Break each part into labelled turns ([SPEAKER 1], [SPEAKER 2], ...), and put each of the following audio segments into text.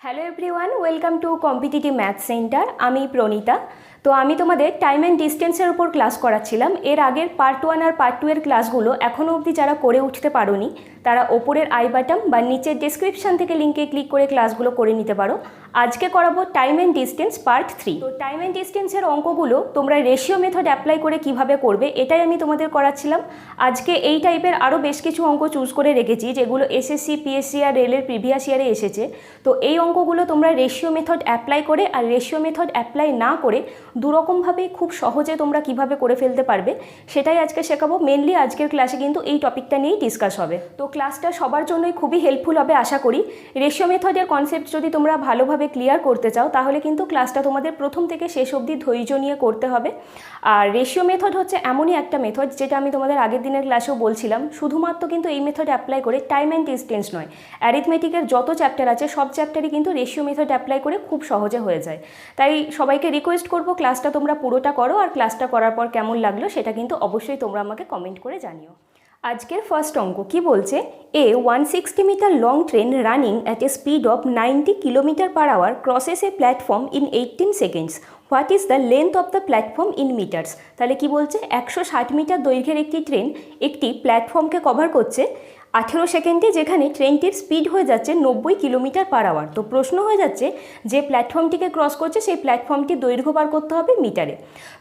[SPEAKER 1] Hello everyone, welcome to competitive math centre. আমি প্রণীতা। তো আমি তোমাদের টাইম অ্যান্ড ডিস্টেন্সের উপর ক্লাস করাচ্ছিলাম। এর আগের পার্ট 1 আর পার্ট 2 এর ক্লাসগুলো এখনও অবধি যারা করে উঠতে পারোনি তারা ওপরের আই বাটন বা নিচের ডেসক্রিপশন থেকে লিঙ্কে ক্লিক করে ক্লাসগুলো করে নিতে পারো। আজকে করাবো টাইম অ্যান্ড ডিস্টেন্স পার্ট 3। তো টাইম অ্যান্ড ডিস্টেন্সের অঙ্কগুলো তোমরা রেশিও মেথড অ্যাপ্লাই করে কিভাবে করবে এটাই আমি তোমাদের করাচ্ছিলাম। আজকে এই টাইপের আরও বেশ কিছু অঙ্ক চুজ করে রেখেছি যেগুলো এসএসসি, পিএসসি আর রেলের প্রিভিয়াস ইয়ারে এসেছে। তো এই অঙ্কগুলো তোমরা রেশিও মেথড অ্যাপ্লাই করে আর রেশিও মেথড অ্যাপ্লাই না করে দুরকমভাবেই খুব সহজে তোমরা কিভাবে করে ফেলতে পারবে সেটাই আজকে শেখাবো। মেনলি আজকের ক্লাসে কিন্তু এই টপিকটা নিয়েই ডিসকাস হবে। তো ক্লাসটা সবার জন্যই খুবই হেল্পফুল হবে আশা করি। রেশিও মেথডের কনসেপ্ট যদি তোমরা ভালোভাবে ক্লিয়ার করতে চাও তাহলে কিন্তু ক্লাসটা তোমাদের প্রথম থেকে শেষ অবধি ধৈর্য নিয়ে করতে হবে। আর রেশিও মেথড হচ্ছে এমনই একটা মেথড যেটা আমি তোমাদের আগের দিনের ক্লাসেও বলছিলাম, শুধুমাত্র কিন্তু এই মেথড অ্যাপ্লাই করে টাইম অ্যান্ড ডিস্টেন্স নয়, অ্যারিথমেটিকের যত চ্যাপ্টার আছে সব চ্যাপ্টারই কিন্তু রেশিও মেথড অ্যাপ্লাই করে খুব সহজে হয়ে যায়। তাই সবাইকে রিকোয়েস্ট করবো ক্লাসটা তোমরা পুরোটা করো, আর ক্লাসটা করার পর কেমন লাগলো সেটা কিন্তু অবশ্যই তোমরা আমাকে কমেন্ট করে জানিও। আজকের ফার্স্ট অঙ্ক কি বলছে, a 160 metre long train running at a speed of 90 kilometre per hour crosses a platform in 18 seconds. What is the length of the platform in metres? তাহলে কি বলছে, 160 মিটার দৈর্ঘ্যের একটি ট্রেন একটি প্ল্যাটফর্মকে কভার করছে 18 সেকেন্ডে, যেখানে ট্রেনটির স্পিড হয়ে যাচ্ছে 90 কিলোমিটার পার আওয়ার। তো প্রশ্ন হয়ে যাচ্ছে যে প্ল্যাটফর্মটিকে ক্রস করছে সেই প্ল্যাটফর্মটির দৈর্ঘ্য বার করতে হবে মিটারে।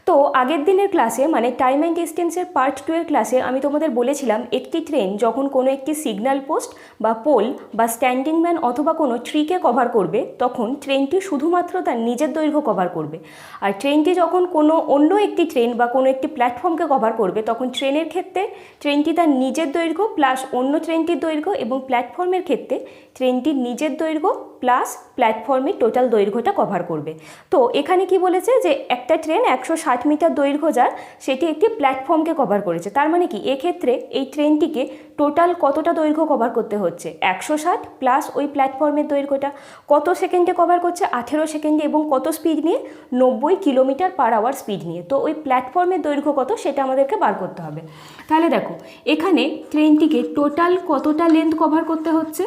[SPEAKER 1] তো আগের দিনের ক্লাসে মানে টাইম অ্যান্ড ডিস্টেন্সের পার্ট 2 এর ক্লাসে আমি তোমাদের বলেছিলাম একটি ট্রেন যখন কোনো একটি সিগন্যাল পোস্ট বা পোল বা স্ট্যান্ডিং ম্যান অথবা কোনো ট্রিকে কভার করবে তখন ট্রেনটি শুধুমাত্র তার নিজের দৈর্ঘ্য কভার করবে। আর ট্রেনটি যখন কোনো অন্য একটি ট্রেন বা কোনো একটি প্ল্যাটফর্মকে কভার করবে তখন ট্রেনের ক্ষেত্রে ট্রেনটি তার নিজের দৈর্ঘ্য প্লাস অন্য ট্রেনটির দৈর্ঘ্য, এবং প্ল্যাটফর্মের ক্ষেত্রে ট্রেনটির নিজের দৈর্ঘ্য প্লাস প্ল্যাটফর্মের টোটাল দৈর্ঘ্যটা কভার করবে। তো এখানে কি বলেছে যে একটা ট্রেন 160 মিটার দৈর্ঘ্য যার, সেটি একটি প্ল্যাটফর্মকে কভার করেছে। তার মানে কি এক্ষেত্রে এই ট্রেনটিকে টোটাল কতটা দৈর্ঘ্য কভার করতে হচ্ছে, 160 প্লাস ওই প্ল্যাটফর্মের দৈর্ঘ্যটা। কত সেকেন্ডে কভার করছে, 18 সেকেন্ডে, এবং কত স্পিড নিয়ে, 90 কিলোমিটার পার আওয়ার স্পিড নিয়ে। তো ওই প্ল্যাটফর্মের দৈর্ঘ্য কত সেটা আমাদেরকে বার করতে হবে। তাহলে দেখো এখানে ট্রেনটিকে টোটাল কতটা লেন্থ কভার করতে হচ্ছে,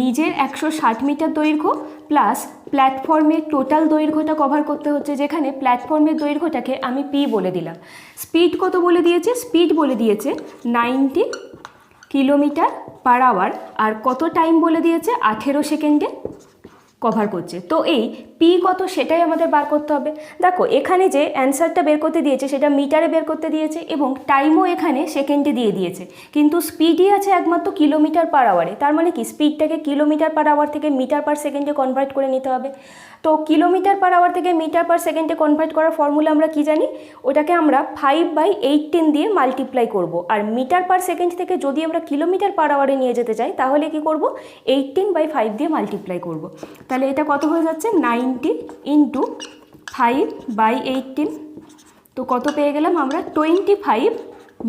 [SPEAKER 1] নিজের 160 মিটার দৈর্ঘ্য প্লাস প্ল্যাটফর্মের টোটাল দৈর্ঘ্যটা কভার করতে হচ্ছে, যেখানে প্ল্যাটফর্মের দৈর্ঘ্যটাকে আমি পি বলে দিলাম। স্পিড কত বলে দিয়েছে, স্পিড বলে দিয়েছে 90 কিলোমিটার পার আওয়ার, আর কত টাইম বলে দিয়েছে 18 সেকেন্ডে কভার করছে। তো এই পি কত সেটাই আমাদের বার করতে হবে। দেখো এখানে যে অ্যান্সারটা বের করতে দিয়েছে সেটা মিটারে বের করতে দিয়েছে এবং টাইমও এখানে সেকেন্ডে দিয়ে দিয়েছে, কিন্তু স্পিডই আছে একমাত্র কিলোমিটার পার আওয়ারে। তার মানে কি স্পিডটাকে কিলোমিটার পার আওয়ার থেকে মিটার পার সেকেন্ডে কনভার্ট করে নিতে হবে। তো কিলোমিটার পার আওয়ার থেকে মিটার পার সেকেন্ডে কনভার্ট করার ফর্মুলা আমরা কি জানি, ওটাকে আমরা 5/18 দিয়ে মাল্টিপ্লাই করব। আর মিটার পার সেকেন্ড থেকে যদি আমরা কিলোমিটার পার আওয়ারে নিয়ে যেতে চাই তাহলে কি করব, 18/5 দিয়ে মাল্টিপ্লাই করব। তাহলে এটা কত হয়ে যাচ্ছে, 90 ইন্টু 5/18। তো কত পেয়ে গেলাম আমরা, 25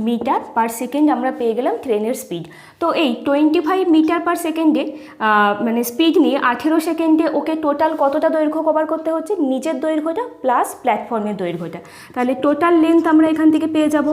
[SPEAKER 1] মিটার পার সেকেন্ড আমরা পেয়ে গেলাম ট্রেনের স্পিড। তো এই 25 মিটার পার সেকেন্ডে মানে স্পিড নিয়ে 18 সেকেন্ডে ওকে টোটাল কতটা দৈর্ঘ্য কভার করতে হচ্ছে, নিজের দৈর্ঘ্যটা প্লাস প্ল্যাটফর্মের দৈর্ঘ্যটা। তাহলে টোটাল লেন্থ আমরা এখান থেকে পেয়ে যাব।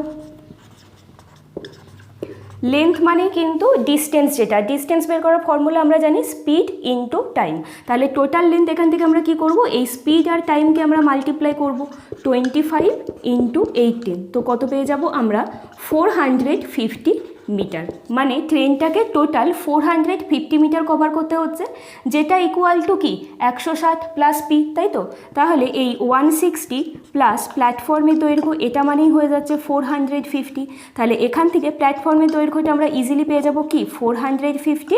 [SPEAKER 1] লেন্থ মানে কিন্তু ডিস্টেন্স, যেটা ডিস্টেন্স বের করার ফর্মুলা আমরা জানি স্পিড ইন্টু টাইম। তাহলে টোটাল লেন্থ এখান থেকে আমরা কি করব, এই স্পিড আর টাইমকে আমরা মাল্টিপ্লাই করব 25 ইন্টু 18। তো কত পেয়ে যাব আমরা, 450 মিটার। মানে ট্রেনটাকে টোটাল 450 মিটার কভার করতে হচ্ছে, যেটা ইকুয়াল টু কি 160 প্লাস পি, তাই তো? তাহলে এই 160 প্লাস প্ল্যাটফর্মের দৈর্ঘ্য, এটা মানেই হয়ে যাচ্ছে 450। তাহলে এখান থেকে প্ল্যাটফর্মের দৈর্ঘ্যটা আমরা ইজিলি পেয়ে যাব কি, 450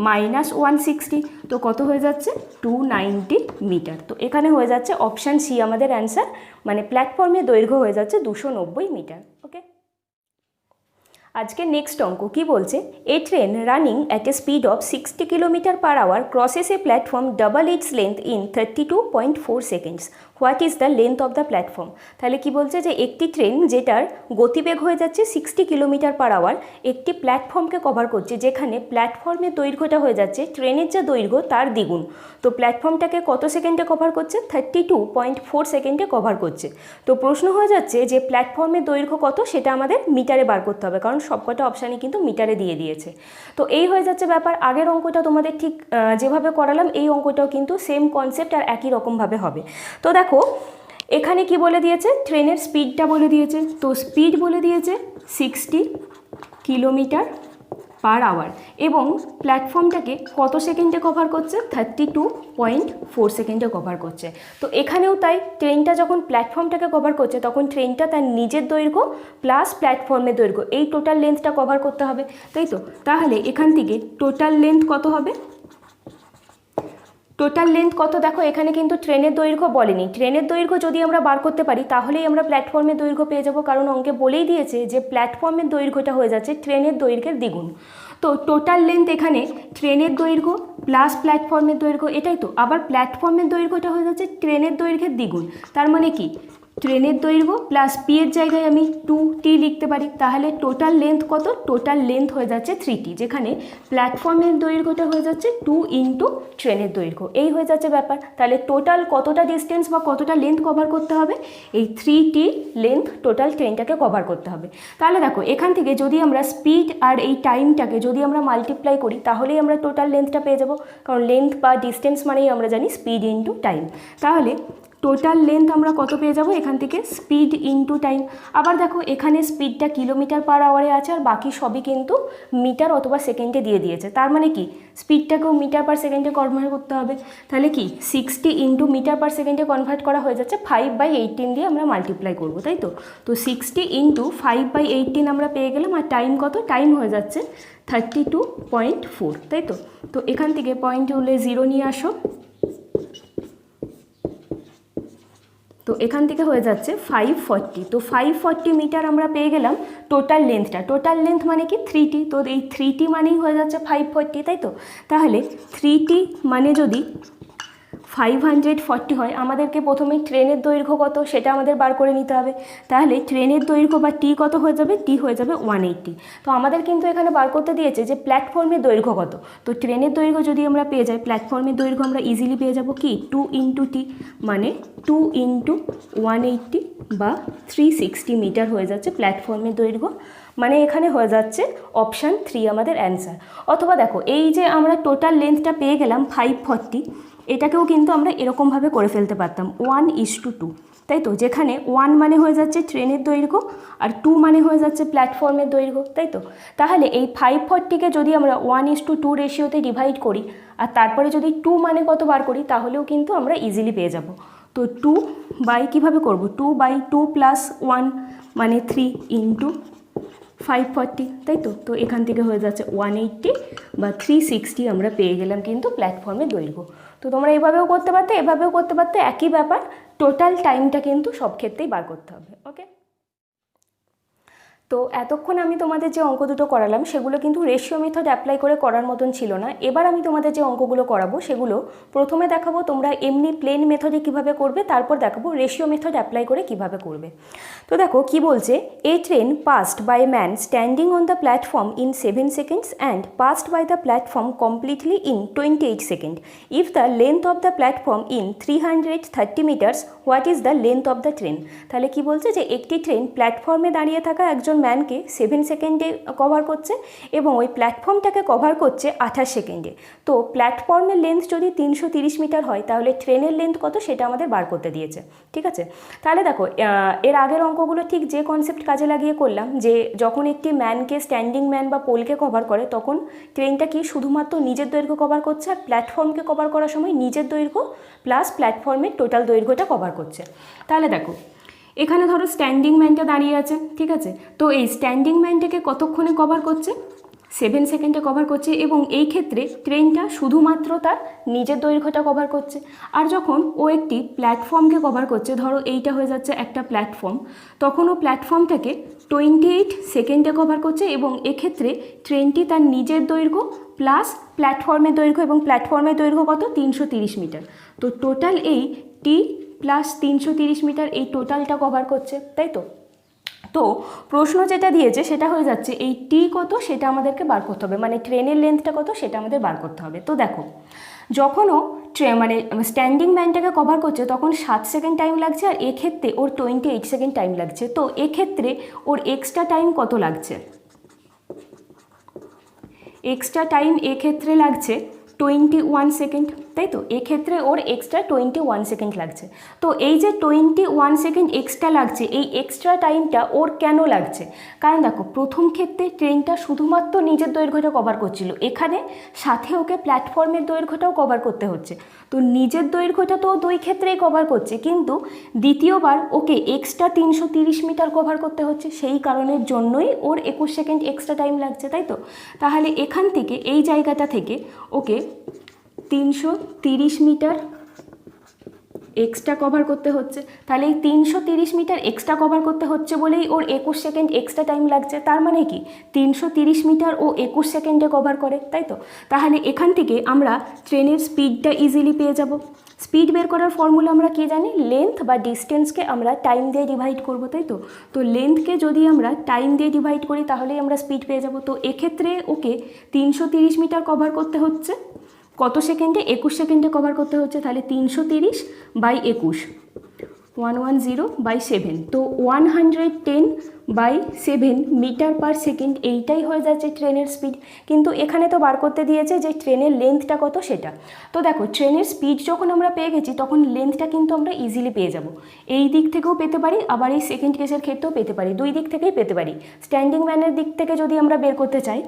[SPEAKER 1] মাইনাস 160। তো কত হয়ে যাচ্ছে, 290 মিটার। তো এখানে হয়ে যাচ্ছে অপশান সি আমাদের অ্যান্সার, মানে প্ল্যাটফর্মের দৈর্ঘ্য হয়ে যাচ্ছে 290 মিটার। ওকে, আজকে নেক্সট অঙ্ক কি বলছে, a train running at a speed of 60 kilometre per hour crosses a platform double its length in 32.4 seconds. What is the length of the platform? তাহলে কি বলছে যে একটি ট্রেন যেটার গতিবেগ হয়ে যাচ্ছে 60 কিলোমিটার পার আওয়ার একটি প্ল্যাটফর্মকে কভার করছে, যেখানে প্ল্যাটফর্মের দৈর্ঘ্যটা হয়ে যাচ্ছে ট্রেনের যা দৈর্ঘ্য তার দ্বিগুণ। তো প্ল্যাটফর্মটাকে কত সেকেন্ডে কভার করছে, 32.4 সেকেন্ডে কভার করছে। তো প্রশ্ন হয়ে যাচ্ছে যে প্ল্যাটফর্মের দৈর্ঘ্য কত সেটা আমাদের মিটারে বার করতে হবে, কারণ সবকটা অপশানই কিন্তু মিটারে দিয়ে দিয়েছে। তো এই হয়ে যাচ্ছে ব্যাপার। আগের অঙ্কটা তোমাদের ঠিক যেভাবে করালাম এই অঙ্কটাও কিন্তু সেম কনসেপ্ট আর একই রকমভাবে হবে। তো দেখো এখানে কি বলে দিয়েছে, ট্রেনের স্পিডটা বলে দিয়েছে। তো স্পিড বলে দিয়েছে 60 কিলোমিটার পার আওয়ার এবং প্ল্যাটফর্মটাকে কত সেকেন্ডে কভার করছে, 32.4 সেকেন্ডে কভার করছে। তো এখানেও তাই, ট্রেনটা যখন প্ল্যাটফর্মটাকে কভার করছে তখন ট্রেনটা তার নিজের দৈর্ঘ্য প্লাস প্ল্যাটফর্মের দৈর্ঘ্য এই টোটাল লেন্থটা কভার করতে হবে, তাই তো। তাহলে এখান থেকে টোটাল লেন্থ কত হবে, টোটাল লেন্থ কত, দেখো এখানে কিন্তু ট্রেনের দৈর্ঘ্য বলেনি। ট্রেনের দৈর্ঘ্য যদি আমরা বার করতে পারি তাহলেই আমরা প্ল্যাটফর্মের দৈর্ঘ্য পেয়ে যাব, কারণ অঙ্কে বলেই দিয়েছে যে প্ল্যাটফর্মের দৈর্ঘ্যটা হয়ে যাচ্ছে ট্রেনের দৈর্ঘ্যের দ্বিগুণ। তো টোটাল লেন্থ এখানে ট্রেনের দৈর্ঘ্য প্লাস প্ল্যাটফর্মের দৈর্ঘ্য, এটাই তো। আবার প্ল্যাটফর্মের দৈর্ঘ্যটা হয়ে যাচ্ছে ট্রেনের দৈর্ঘ্যের দ্বিগুণ, তার মানে কি ট্রেনের দৈর্ঘ্য প্লাস পি এর জায়গায় আমি 2t লিখতে পারি। তাহলে টোটাল লেন্থ কত, টোটাল লেন্থ হয়ে যাচ্ছে 3t, যেখানে প্ল্যাটফর্মের দৈর্ঘ্যটা হয়ে যাচ্ছে 2 ইন্টু ট্রেনের দৈর্ঘ্য। এই হয়ে যাচ্ছে ব্যাপার। তাহলে টোটাল কতটা ডিস্টেন্স বা কতটা লেন্থ কভার করতে হবে, এই 3t লেন্থ টোটাল ট্রেনটাকে কভার করতে হবে। তাহলে দেখো এখান থেকে যদি আমরা স্পিড আর এই টাইমটাকে যদি আমরা মাল্টিপ্লাই করি তাহলেই আমরা টোটাল লেন্থটা পেয়ে যাব, কারণ লেন্থ বা ডিস্টেন্স মানেই আমরা জানি স্পিড ইন্টু টাইম। তাহলে টোটাল লেন্থ আমরা কত পেয়ে যাব এখান থেকে, স্পিড ইন্টু টাইম। আবার দেখো এখানে স্পিডটা কিলোমিটার পার আওয়ারে আছে আর বাকি সবই কিন্তু মিটার অথবা সেকেন্ডে দিয়ে দিয়েছে, তার মানে কি স্পিডটাকেও মিটার পার সেকেন্ডে কনভার্ট করতে হবে। তাহলে কি 60 ইন্টু মিটার পার সেকেন্ডে কনভার্ট করা হয়ে যাচ্ছে 5/18 দিয়ে আমরা মাল্টিপ্লাই করবো, তাই তো। তো 60 ইন্টু 5/18 আমরা পেয়ে গেলাম। আর টাইম কত, টাইম হয়ে যাচ্ছে 32.4, তাই তো। তো এখান থেকে পয়েন্ট তুলে 0 নিয়ে আসো। তো এখান থেকে হয়ে যাচ্ছে 540। তো 540 মিটার আমরা পেয়ে গেলাম টোটাল লেন্থটা। টোটাল লেন্থ মানে কি 3t, তো এই 3t মানেই হয়ে যাচ্ছে 540, তাই তো। তাহলে 3t মানে যদি 540 হয়, আমাদেরকে প্রথমে ট্রেনের দৈর্ঘ্য কত সেটা আমাদের বার করে নিতে হবে। তাহলে ট্রেনের দৈর্ঘ্য বা টি কত হয়ে যাবে, টি হয়ে যাবে 180। তো আমাদের কিন্তু এখানে বার করতে দিয়েছে যে প্ল্যাটফর্মের দৈর্ঘ্য কত। তো ট্রেনের দৈর্ঘ্য যদি আমরা পেয়ে যাই, প্ল্যাটফর্মের দৈর্ঘ্য আমরা ইজিলি পেয়ে যাব কি 2 ইন্টু টি, মানে 2 ইন্টু 180 বা 360 মিটার হয়ে যাচ্ছে প্ল্যাটফর্মের দৈর্ঘ্য। মানে এখানে হয়ে যাচ্ছে অপশান 3 আমাদের অ্যান্সার। অথবা দেখো এই যে আমরা টোটাল লেন্থটা পেয়ে গেলাম 540, এটাকেও কিন্তু আমরা এরকমভাবে করে ফেলতে পারতাম 1:2, তাই তো। যেখানে 1 মানে হয়ে যাচ্ছে ট্রেনের দৈর্ঘ্য আর 2 মানে হয়ে যাচ্ছে প্ল্যাটফর্মের দৈর্ঘ্য, তাই তো। তাহলে এই 540কে যদি আমরা 1:2 রেশিওতে ডিভাইড করি আর তারপরে যদি 2 মানে কত বার করি তাহলেও কিন্তু আমরা ইজিলি পেয়ে যাব। তো 2 বাই কীভাবে করবো, 2/2 প্লাস 1 মানে 3 ইন্টু 540, তাই তো। তো এখান থেকে হয়ে যাচ্ছে 180 বা 360 আমরা পেয়ে গেলাম কিন্তু প্ল্যাটফর্মের দৈর্ঘ্য। তো তোমরা এভাবেও করতে পারতে, এভাবেও করতে পারতে, একই ব্যাপার। টোটাল টাইমটা কিন্তু সব ক্ষেত্রেই বার করতে হবে। ওকে, তো এতক্ষণ আমি তোমাদের যে অঙ্ক দুটো করালাম সেগুলো কিন্তু রেশিও মেথড অ্যাপ্লাই করে করার মতন ছিল না। এবার আমি তোমাদের যে অঙ্কগুলো করাবো সেগুলো প্রথমে দেখাবো তোমরা এমনি প্লেন মেথডে কিভাবে করবে, তারপর দেখাবো রেশিও মেথড অ্যাপ্লাই করে কিভাবে করবে। তো দেখো কি বলছে, a train passed by man standing on the platform in 7 seconds and passed by the platform completely in 28 seconds। If the length of the platform in 330 metres, what is the length of the train. তাহলে কি বলছে যে একটি train প্ল্যাটফর্মে দাঁড়িয়ে থাকা একজন ম্যানকে 7 সেকেন্ডে কভার করছে এবং ওই প্ল্যাটফর্মটাকে কভার করছে 28 সেকেন্ডে। তো প্ল্যাটফর্মের লেন্থ যদি 330 মিটার হয় তাহলে ট্রেনের লেন্থ কত সেটা আমাদের বার করতে দিয়েছে, ঠিক আছে। তাহলে দেখো এর আগের অঙ্কগুলো ঠিক যে কনসেপ্ট কাজে লাগিয়ে করলাম, যে যখন একটি ম্যানকে স্ট্যান্ডিং ম্যান বা পোলকে কভার করে তখন ট্রেনটা কি শুধুমাত্র নিজের দৈর্ঘ্য কভার করছে আর প্ল্যাটফর্মকে কভার করার সময় নিজের দৈর্ঘ্য প্লাস প্ল্যাটফর্মের টোটাল দৈর্ঘ্যটা কভার করছে। তাহলে দেখো এখানে ধরো স্ট্যান্ডিং ম্যানটা দাঁড়িয়ে আছে, ঠিক আছে। তো এই স্ট্যান্ডিং ম্যানটাকে কতক্ষণে কভার করছে, 7 সেকেন্ডে কভার করছে এবং এই ক্ষেত্রে ট্রেনটা শুধুমাত্র তার নিজের দৈর্ঘ্যটা কভার করছে। আর যখন ও একটি প্ল্যাটফর্মকে কভার করছে, ধরো এইটা হয়ে যাচ্ছে একটা প্ল্যাটফর্ম, তখন ও প্ল্যাটফর্মটাকে 28 সেকেন্ডে কভার করছে এবং এক্ষেত্রে ট্রেনটি তার নিজের দৈর্ঘ্য প্লাস প্ল্যাটফর্মের দৈর্ঘ্য, এবং প্ল্যাটফর্মের দৈর্ঘ্য কত 330 মিটার। তো টোটাল এই টি প্লাস 330 মিটার এই টোটালটা কভার করছে, তাই তো। তো প্রশ্ন যেটা দিয়েছে সেটা হয়ে যাচ্ছে এই টি কত সেটা আমাদেরকে বার করতে হবে, মানে ট্রেনের লেন্থটা কত সেটা আমাদের বার করতে হবে। তো দেখো যখনও মানে স্ট্যান্ডিং ম্যানটাকে কভার করছে তখন 7 সেকেন্ড টাইম লাগছে আর এক্ষেত্রে ওর 28 সেকেন্ড টাইম লাগছে। তো এক্ষেত্রে ওর এক্সট্রা টাইম কত লাগছে, এক্সট্রা টাইম এক্ষেত্রে লাগছে 21 সেকেন্ড, তাই তো? এক্ষেত্রে ওর এক্সট্রা 21 সেকেন্ড লাগছে। তো এই যে 21 সেকেন্ড এক্সট্রা লাগছে, এই এক্সট্রা টাইমটা ওর কেন লাগছে? কারণ দেখো, প্রথম ক্ষেত্রে ট্রেনটা শুধুমাত্র নিজের দৈর্ঘ্যটা কভার করছিল, এখানে সাথে ওকে প্ল্যাটফর্মের দৈর্ঘ্যটাও কভার করতে হচ্ছে। তো নিজের দৈর্ঘ্যটা তো দুই ক্ষেত্রেই কভার করছে, কিন্তু দ্বিতীয়বার ওকে এক্সট্রা 330 মিটার কভার করতে হচ্ছে, সেই কারণের জন্যই ওর 21 সেকেন্ড এক্সট্রা টাইম লাগছে, তাই তো? তাহলে এখান থেকে, এই জায়গাটা থেকে ওকে 330 মিটার এক্সট্রা কভার করতে হচ্ছে। তাহলে এই 330 মিটার এক্সট্রা কভার করতে হচ্ছে বলেই ওর 21 সেকেন্ড এক্সট্রা টাইম লাগছে। তার মানে কি 330 মিটার ও 21 সেকেন্ডে কভার করে, তাই তো? তাহলে এখান থেকে আমরা ট্রেনের স্পিডটা ইজিলি পেয়ে যাব। স্পিড বের করার ফর্মুলা আমরা কি জানি? লেন্থ বা ডিস্টেন্সকে আমরা টাইম দিয়ে ডিভাইড করব, তাই তো? তো লেন্থকে যদি আমরা টাইম দিয়ে ডিভাইড করি তাহলেই আমরা স্পিড পেয়ে যাব। তো এক্ষেত্রে ওকে 330 মিটার কভার করতে হচ্ছে কত সেকেন্ডে? 21 সেকেন্ডে কভার করতে হচ্ছে। তাহলে 330 বাই 21, 110/7, তো 110/7 মিটার পার সেকেন্ড, এইটাই হয়ে যাচ্ছে ট্রেনের স্পিড। কিন্তু এখানে তো বার করতে দিয়েছে যে ট্রেনের লেন্থটা কত সেটা। তো দেখো, ট্রেনের স্পিড যখন আমরা পেয়ে গেছি তখন লেন্থটা কিন্তু আমরা ইজিলি পেয়ে যাব। এই দিক থেকেও পেতে পারি, আবার এই সেকেন্ড কেসের ক্ষেত্রেও পেতে পারি, দুই দিক থেকেই পেতে পারি। স্ট্যান্ডিং ম্যানের দিক থেকে যদি আমরা বের করতে চাই,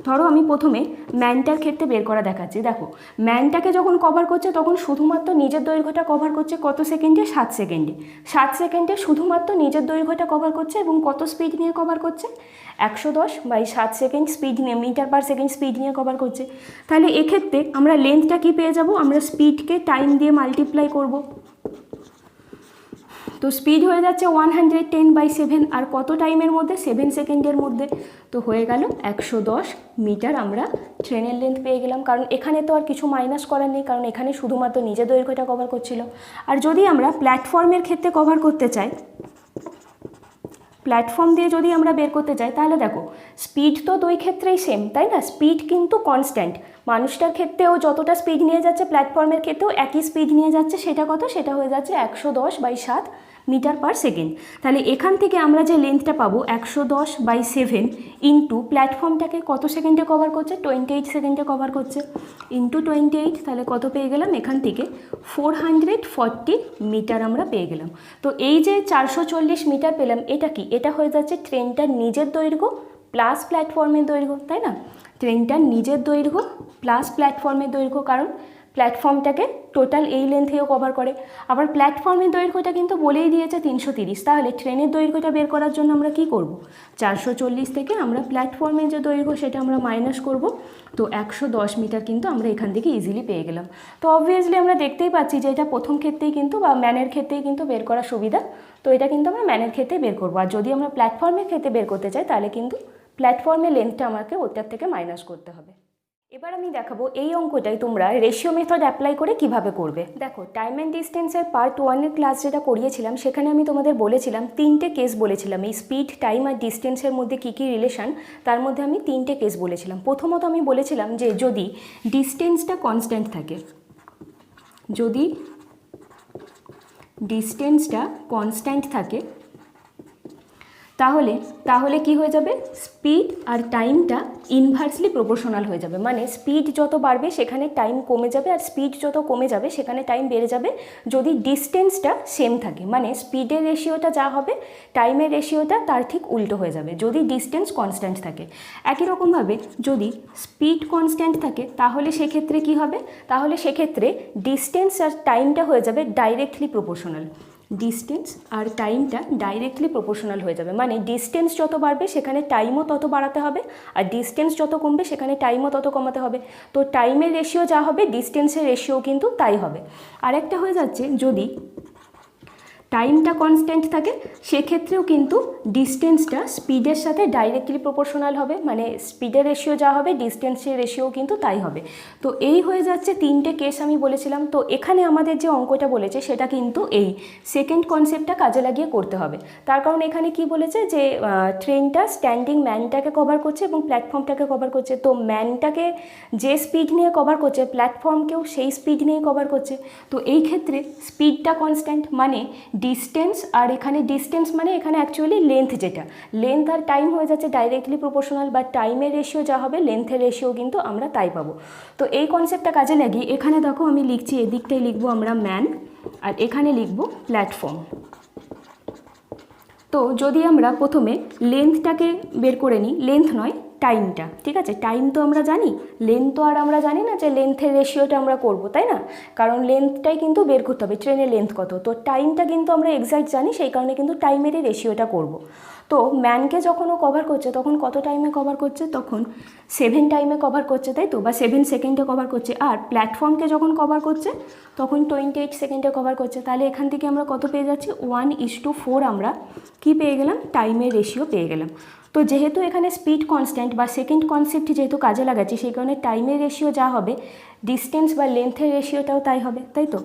[SPEAKER 1] ধরো আমি প্রথমে ম্যানটার ক্ষেত্রে বের করা দেখাচ্ছি। দেখো, ম্যানটাকে যখন কভার করছে তখন শুধুমাত্র নিজের দৈর্ঘ্যটা কভার করছে কত সেকেন্ডে? 7 সেকেন্ডে। 7 সেকেন্ডে শুধুমাত্র নিজের দৈর্ঘ্যটা কভার করছে এবং কত স্পিড নিয়ে কভার করছে? 110/7 সেকেন্ড স্পিড নিয়ে, মিটার পার সেকেন্ড স্পিড নিয়ে কভার করছে। তাহলে এক্ষেত্রে আমরা লেন্থটা কি পেয়ে যাব? আমরা স্পিডকে টাইম দিয়ে মাল্টিপ্লাই করব। তো স্পিড হয়ে যাচ্ছে 110/7, আর কত টাইমের মধ্যে? 7 সেকেন্ডের মধ্যে। তো হয়ে গেল 110 মিটার আমরা ট্রেনের লেন্থ পেয়ে গেলাম। কারণ এখানে তো আর কিছু মাইনাস করার নেই, কারণ এখানে শুধুমাত্র নিজের দৈর্ঘ্যটা কভার করছিল। আর যদি আমরা প্ল্যাটফর্মের ক্ষেত্রে কভার করতে চাই, প্ল্যাটফর্ম দিয়ে যদি আমরা বের করতে চাই, তাহলে দেখো স্পিড তো দুই ক্ষেত্রেই সেম, তাই না? স্পিড কিন্তু কনস্ট্যান্ট। মানুষটার ক্ষেত্রেও যতটা স্পিড নিয়ে যাচ্ছে, প্ল্যাটফর্মের ক্ষেত্রেও একই স্পিড নিয়ে যাচ্ছে। সেটা কত? সেটা হয়ে যাচ্ছে 110/7 মিটার পার সেকেন্ড। তাহলে এখান থেকে আমরা যে লেন্থটা পাবো 110/7 ইন্টু প্ল্যাটফর্মটাকে কত সেকেন্ডে কভার করছে? 28 সেকেন্ডে কভার করছে, ইন্টু 28, তাহলে কত পেয়ে গেলাম? এখান থেকে 440 মিটার আমরা পেয়ে গেলাম। তো এই যে 440 মিটার পেলাম, এটা কি? এটা হয়ে যাচ্ছে ট্রেনটার নিজের দৈর্ঘ্য প্লাস প্ল্যাটফর্মের দৈর্ঘ্য, তাই না? ট্রেনটার নিজের দৈর্ঘ্য প্লাস প্ল্যাটফর্মের দৈর্ঘ্য, কারণ প্ল্যাটফর্মটাকে টোটাল এই লেন্থেও কভার করে। আবার প্ল্যাটফর্মের দৈর্ঘ্যটা কিন্তু বলেই দিয়েছে 330। তাহলে ট্রেনের দৈর্ঘ্যটা বের করার জন্য আমরা কি করব? 440 থেকে আমরা প্ল্যাটফর্মের যে দৈর্ঘ্য সেটা আমরা মাইনাস করব। তো 110 মিটার কিন্তু আমরা এখান থেকে ইজিলি পেয়ে গেলাম। তো অবভিয়াসলি আমরা দেখতেই পাচ্ছি যে এটা প্রথম ক্ষেত্রেই কিন্তু, বা ম্যানের ক্ষেত্রেই কিন্তু বের করা সুবিধা। তো এটা কিন্তু আমরা ম্যানের ক্ষেত্রে বের করবো। আর যদি আমরা প্ল্যাটফর্মের ক্ষেত্রে বের করতে চাই, তাহলে কিন্তু প্ল্যাটফর্মের লেন্থটা আমাকে ওটার থেকে মাইনাস করতে হবে। এবার আমি দেখাবো এই অঙ্কটাই তোমরা রেশিও মেথড অ্যাপ্লাই করে কিভাবে করবে। দেখো, টাইম অ্যান্ড ডিস্টেন্সের পার্ট 1-এর ক্লাস যেটা করিয়েছিলাম, সেখানে আমি তোমাদের বলেছিলাম 3টে কেস বলেছিলাম। এই স্পিড, টাইম আর ডিস্টেন্সের মধ্যে কী কী রিলেশন, তার মধ্যে আমি 3টে কেস বলেছিলাম। প্রথমত আমি বলেছিলাম যে যদি ডিস্টেন্সটা কনস্ট্যান্ট থাকে, যদি ডিস্টেন্সটা কনস্ট্যান্ট থাকে, তাহলে কি হয়ে যাবে? স্পিড আর টাইমটা ইনভার্সলি প্রপোর্শনাল হয়ে যাবে। মানে স্পিড যত বাড়বে সেখানে টাইম কমে যাবে, আর স্পিড যত কমে যাবে সেখানে টাইম বেড়ে যাবে যদি ডিস্টেন্সটা সেম থাকে। মানে স্পিডের রেশিওটা যা হবে, টাইমের রেশিওটা তার ঠিক উল্টো হয়ে যাবে যদি ডিস্টেন্স কনস্ট্যান্ট থাকে। একই রকমভাবে যদি স্পিড কনস্ট্যান্ট থাকে, তাহলে সেক্ষেত্রে কি হবে? তাহলে সেক্ষেত্রে ডিস্টেন্স আর টাইমটা হয়ে যাবে ডাইরেক্টলি প্রপোর্শনাল। ডিস্টেন্স আর টাইমটা ডাইরেক্টলি প্রপোর্শনাল হয়ে যাবে। মানে ডিস্টেন্স যত বাড়বে সেখানে টাইমও তত বাড়াতে হবে, আর ডিস্টেন্স যত কমবে সেখানে টাইমও তত কমাতে হবে। তো টাইমের রেশিও যা হবে, ডিস্টেন্সের রেশিও কিন্তু তাই হবে। আরেকটা হয়ে যাচ্ছে, যদি টাইমটা কনস্ট্যান্ট থাকে সেক্ষেত্রেও কিন্তু ডিস্টেন্সটা স্পিডের সাথে ডাইরেক্টলি প্রপোর্শনাল হবে। মানে স্পিডের রেশিও যা হবে, ডিস্টেন্সের রেশিও কিন্তু তাই হবে। তো এই হয়ে যাচ্ছে 3টে কেস আমি বলেছিলাম। তো এখানে আমাদের যে অঙ্কটা বলেছে সেটা কিন্তু এই সেকেন্ড কনসেপ্টটা কাজে লাগিয়ে করতে হবে। তার কারণ এখানে কি বলেছে যে ট্রেনটা স্ট্যান্ডিং ম্যানটাকে কভার করছে এবং প্ল্যাটফর্মটাকে কভার করছে। তো ম্যানটাকে যে স্পিড নিয়ে কভার করছে, প্ল্যাটফর্মকেও সেই স্পিড নিয়ে কভার করছে। তো এই ক্ষেত্রে স্পিডটা কনস্ট্যান্ট, মানে ডিস্টেন্স, আর এখানে ডিস্টেন্স মানে এখানে অ্যাকচুয়ালি লেন্থ, যেটা লেন্থ আর টাইম হয়ে যাচ্ছে ডাইরেক্টলি প্রপোর্শনাল, বা টাইমের রেশিও যা হবে লেন্থের রেশিও কিন্তু আমরা তাই পাবো। তো এই কনসেপ্টটা কাজে লাগিয়ে এখানে দেখো আমি লিখছি, এদিকটাই লিখবো আমরা ম্যান, আর এখানে লিখবো প্ল্যাটফর্ম। তো যদি আমরা প্রথমে লেন্থটাকে বের করে নিই, লেন্থ নয় টাইমটা, ঠিক আছে, টাইম তো আমরা জানি, লেন্থ তো আর আমরা জানি না যে লেন্থের রেশিওটা আমরা করব, তাই না, কারণ লেন্থটাই কিন্তু বের করতে হবে, ট্রেনের লেন্থ কত, তো টাইমটা কিন্তু আমরা এক্স্যাক্ট জানি, সেই কারণে কিন্তু টাইমেরই রেশিওটা করব। তো ম্যানকে যখন ও কভার করছে তখন কত টাইমে কভার করছে, তখন 7 টাইমে কভার করছে, তাই তো, বা 7 সেকেন্ডে কভার করছে। আর প্ল্যাটফর্মকে যখন কভার করছে তখন 28 সেকেন্ডে কভার করছে। তাহলে এখান থেকে আমরা কত পেয়ে যাচ্ছি, 1:4 আমরা কি পেয়ে গেলাম, টাইমের রেশিও পেয়ে গেলাম। তো যেহেতু এখানে স্পিড কনস্ট্যান্ট বা সেকেন্ড কনসেপ্ট যেহেতু কাজে লাগাচ্ছি, সেই কারণে টাইমের রেশিও যা হবে ডিস্টেন্স বা লেন্থের রেশিওটাও তাই হবে, তাই তো।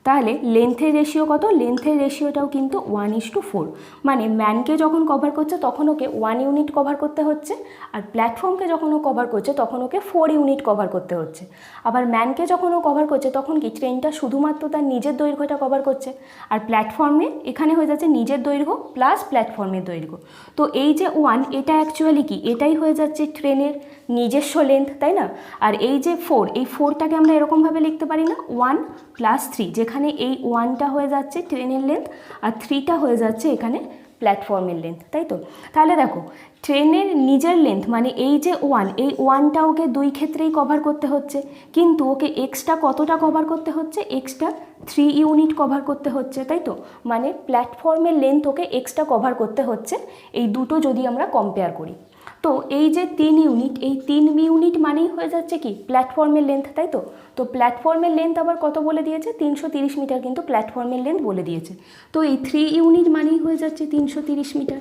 [SPEAKER 1] তাহলে লেন্থের রেশিও কত, লেন্থের রেশিওটাও কিন্তু 1:4, মানে ম্যানকে যখন কভার করছে তখন ওকে 1 ইউনিট কভার করতে হচ্ছে, আর প্ল্যাটফর্মকে যখন ও কভার করছে তখন ওকে 4 ইউনিট কভার করতে হচ্ছে। আবার ম্যানকে যখন ও কভার করছে তখন কি ট্রেনটা শুধুমাত্র তার নিজের দৈর্ঘ্যটা কভার করছে, আর প্ল্যাটফর্মে এখানে হয়ে যাচ্ছে নিজের দৈর্ঘ্য প্লাস প্ল্যাটফর্মের দৈর্ঘ্য। তো এই যে 1, এটা অ্যাকচুয়ালি কি, এটাই হয়ে যাচ্ছে ট্রেনের নিজস্ব লেন্থ, তাই না। আর এই যে 4, এই 4টাকে আমরা এরকমভাবে লিখতে পারি না, 1 + 3, যেখানে এই 1টা হয়ে যাচ্ছে ট্রেনের লেন্থ আর 3টা হয়ে যাচ্ছে এখানে প্ল্যাটফর্মের লেন্থ, তাই তো। তাহলে দেখো ট্রেনের নিজের লেন্থ মানে এই যে 1, এই 1টা ওকে দুই ক্ষেত্রেই কভার করতে হচ্ছে, কিন্তু ওকে এক্সট্রা কতটা কভার করতে হচ্ছে, এক্সট্রা 3 ইউনিট কভার করতে হচ্ছে, তাই তো, মানে প্ল্যাটফর্মের লেন্থ ওকে এক্সট্রা কভার করতে হচ্ছে, এই দুটো যদি আমরা কম্পেয়ার করি। তো এই যে 3 ইউনিট, এই 3 ইউনিট মানেই হয়ে যাচ্ছে কি প্ল্যাটফর্মের লেন্থ, তাই তো। তো প্ল্যাটফর্মের লেন্থ আবার কত বলে দিয়েছে, 330 মিটার কিন্তু প্ল্যাটফর্মের লেন্থ বলে দিয়েছে। তো এই 3 ইউনিট মানেই হয়ে যাচ্ছে 330 মিটার।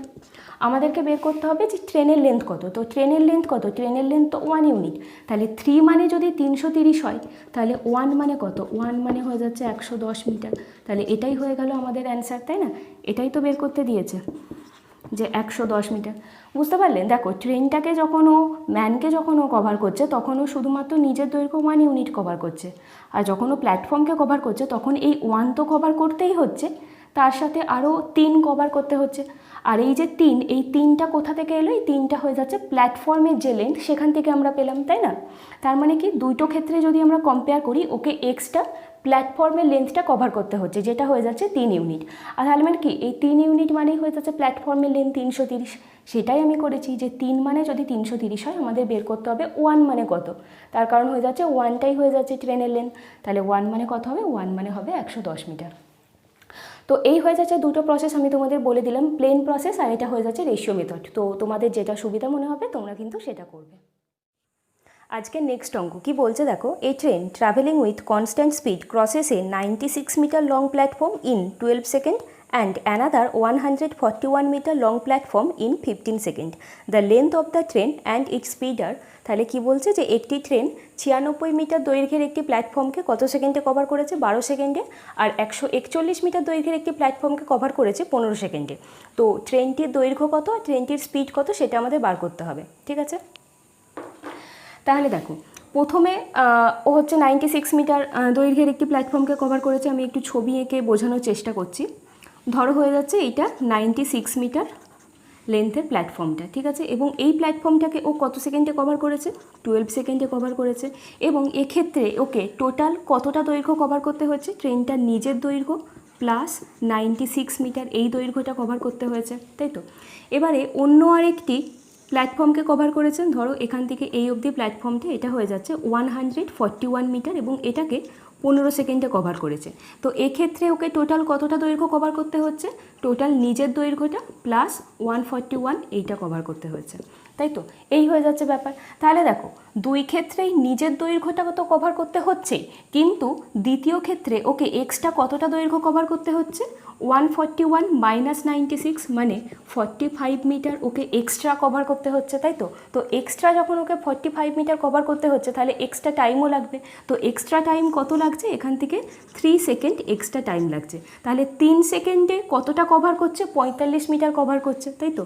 [SPEAKER 1] আমাদেরকে বের করতে হবে যে ট্রেনের লেন্থ কত, তো ট্রেনের লেন্থ কত, ট্রেনের লেন্থ তো 1 ইউনিট, তাহলে 3 মানে যদি 330 হয় তাহলে 1 মানে কত, 1 মানে হয়ে যাচ্ছে 110 মিটার। তাহলে এটাই হয়ে গেল আমাদের অ্যান্সার, তাই না, এটাই তো বের করতে দিয়েছে যে 110 মিটার। বুঝতে পারলেন, দেখো ট্রেনটাকে যখন ও ম্যানকে যখন ও কভার করছে তখন ও শুধুমাত্র নিজের দৈর্ঘ্য 1 ইউনিট কভার করছে, আর যখন ও প্ল্যাটফর্মকে কভার করছে তখন এই 1 তো কভার করতেই হচ্ছে, তার সাথে আরও 3 কভার করতে হচ্ছে। আর এই যে 3, এই 3টা কোথা থেকে এলো, এই 3টা হয়ে যাচ্ছে প্ল্যাটফর্মের যে লেন্থ সেখান থেকে আমরা পেলাম, তাই না। তার মানে কি দুটো ক্ষেত্রে যদি আমরা কম্পেয়ার করি ওকে এক্সট্রা প্ল্যাটফর্মের লেন্থটা কভার করতে হচ্ছে, যেটা হয়ে যাচ্ছে 3 ইউনিট। আর তাহলে মানে কি এই 3 ইউনিট মানেই হয়ে যাচ্ছে প্ল্যাটফর্মের লেন্থ 330, সেটাই আমি করেছি যে 3 মানে যদি 330 হয় আমাদের বের করতে হবে 1 মানে কত, তার কারণ হয়ে যাচ্ছে 1টাই হয়ে যাচ্ছে ট্রেনের লেন্থ, তাহলে 1 মানে কত হবে, 1 মানে হবে 110 মিটার। তো এই হয়ে যাচ্ছে দুটো প্রসেস আমি তোমাদের বলে দিলাম, প্লেন প্রসেস আর এটা হয়ে যাচ্ছে রেশিও মেথড। তো তোমাদের যেটা সুবিধা মনে হবে তোমরা কিন্তু সেটা করবে। আজকে নেক্সট অঙ্ক কি বলছে দেখো, a train travelling with constant speed crosses a 96 metre long platform in 12 second and another 141 meter long platform in 15 second. The length of the train and its speed are, তাহলে কি বলছে যে একটি ট্রেন 96 মিটার দৈর্ঘ্যের একটি প্ল্যাটফর্মকে কত সেকেন্ডে cover করেছে, 12 সেকেন্ডে, আর 141 মিটার দৈর্ঘ্যের একটি প্ল্যাটফর্মকে কভার করেছে 15 সেকেন্ডে। তো ট্রেনটির দৈর্ঘ্য কত আর ট্রেনটির স্পিড কত সেটা আমাদের বার করতে হবে, ঠিক আছে। তাহলে দেখো প্রথমে ও হচ্ছে 96 মিটার দৈর্ঘ্যের একটি প্ল্যাটফর্মকে কভার করেছে, আমি একটু ছবি এঁকে বোঝানোর চেষ্টা করছি। ধরো হয়ে যাচ্ছে এইটা 96 মিটার লেন্থের প্ল্যাটফর্মটা, ঠিক আছে, এবং এই প্ল্যাটফর্মটাকে ও কত সেকেন্ডে কভার করেছে, 12 সেকেন্ডে কভার করেছে, এবং এক্ষেত্রে ওকে টোটাল কতটা দৈর্ঘ্য কভার করতে হচ্ছে, ট্রেনটার নিজের দৈর্ঘ্য প্লাস 96 মিটার এই দৈর্ঘ্যটা কভার করতে হয়েছে, তাই তো। এবারে অন্য আরেকটি প্ল্যাটফর্মকে কভার করেছেন, ধরো এখান থেকে এই অবধি প্ল্যাটফর্মটি, এটা হয়ে যাচ্ছে 141 মিটার এবং এটাকে 15 সেকেন্ডে কভার করেছে। তো এক্ষেত্রে ওকে টোটাল কতটা দৈর্ঘ্য কভার করতে হচ্ছে, টোটাল নিজের দৈর্ঘ্যটা প্লাস 141 এইটা কভার করতে হয়েছে, তাই তো। এই হয়ে যাচ্ছে ব্যাপার। তাহলে দেখো দুই ক্ষেত্রেই নিজের দৈর্ঘ্যটা তো কভার করতে হচ্ছেই, কিন্তু দ্বিতীয় ক্ষেত্রে ওকে এক্সট্রা কতটা দৈর্ঘ্য কভার করতে হচ্ছে, 141 মাইনাস 96 মানে 45 মিটার ওকে এক্সট্রা কভার করতে হচ্ছে, তাই তো। তো এক্সট্রা যখন ওকে 45 মিটার কভার করতে হচ্ছে তাহলে এক্সট্রা টাইমও লাগবে। তো এক্সট্রা টাইম কত লাগছে, এখান থেকে 3 সেকেন্ড এক্সট্রা টাইম লাগছে। তাহলে 3 সেকেন্ডে কতটা কভার করছে, 45 মিটার কভার করছে, তাই তো।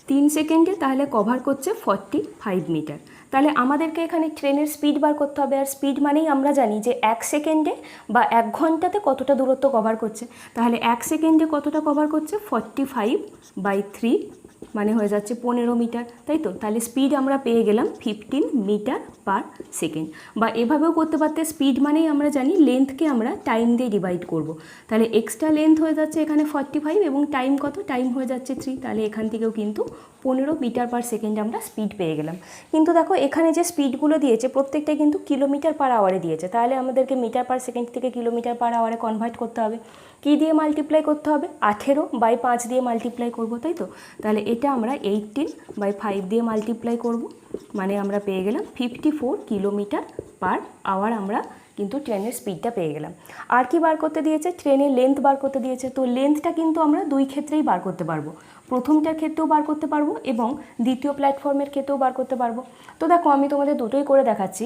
[SPEAKER 1] 3 সেকেন্ডে তাহলে কভার করছে 45 মিটার। তাহলে আমাদেরকে এখানে ট্রেনের স্পিড বার করতে হবে, আর স্পিড মানেই আমরা জানি যে 1 সেকেন্ডে বা 1 ঘন্টাতে কতটা দূরত্ব কভার করছে। তাহলে 1 সেকেন্ডে কতটা কভার করছে, 45/3 মানে হয়ে যাচ্ছে 15 মিটার, তাই তো। তাহলে স্পিড আমরা পেয়ে গেলাম 15 মিটার পার সেকেন্ড। বা এভাবেও করতে পারতে, স্পিড মানেই আমরা জানি লেন্থকে আমরা টাইম দিয়ে ডিভাইড করব। তাহলে এক্সট্রা লেন্থ হয়ে যাচ্ছে এখানে 45 এবং টাইম কত, টাইম হয়ে যাচ্ছে 3। তাহলে এখান থেকেও কিন্তু 15 মিটার পার সেকেন্ড আমরা স্পিড পেয়ে গেলাম। কিন্তু দেখো এখানে যে স্পিডগুলো দিয়েছে প্রত্যেকটাই কিন্তু কিলোমিটার পার আওয়ারে দিয়েছে। তাহলে আমাদেরকে মিটার পার সেকেন্ড থেকে কিলোমিটার পার আওয়ারে কনভার্ট করতে হবে। কী দিয়ে মাল্টিপ্লাই করতে হবে, 18/5 দিয়ে মাল্টিপ্লাই করব, তাই তো। তাহলে এটা আমরা 18/5 দিয়ে মাল্টিপ্লাই করব, মানে আমরা পেয়ে গেলাম 54 কিলোমিটার পার আওয়ার। আমরা কিন্তু ট্রেনের স্পিডটা পেয়ে গেলাম। আর কি বার করতে দিয়েছে, ট্রেনের লেন্থ বার করতে দিয়েছে। তো লেন্থটা কিন্তু আমরা দুই ক্ষেত্রেই বার করতে পারবো, প্রথমটার ক্ষেত্রেও বার করতে পারবো এবং দ্বিতীয় প্ল্যাটফর্মের ক্ষেত্রেও বার করতে পারবো। তো দেখো আমি তোমাদের দুটোই করে দেখাচ্ছি।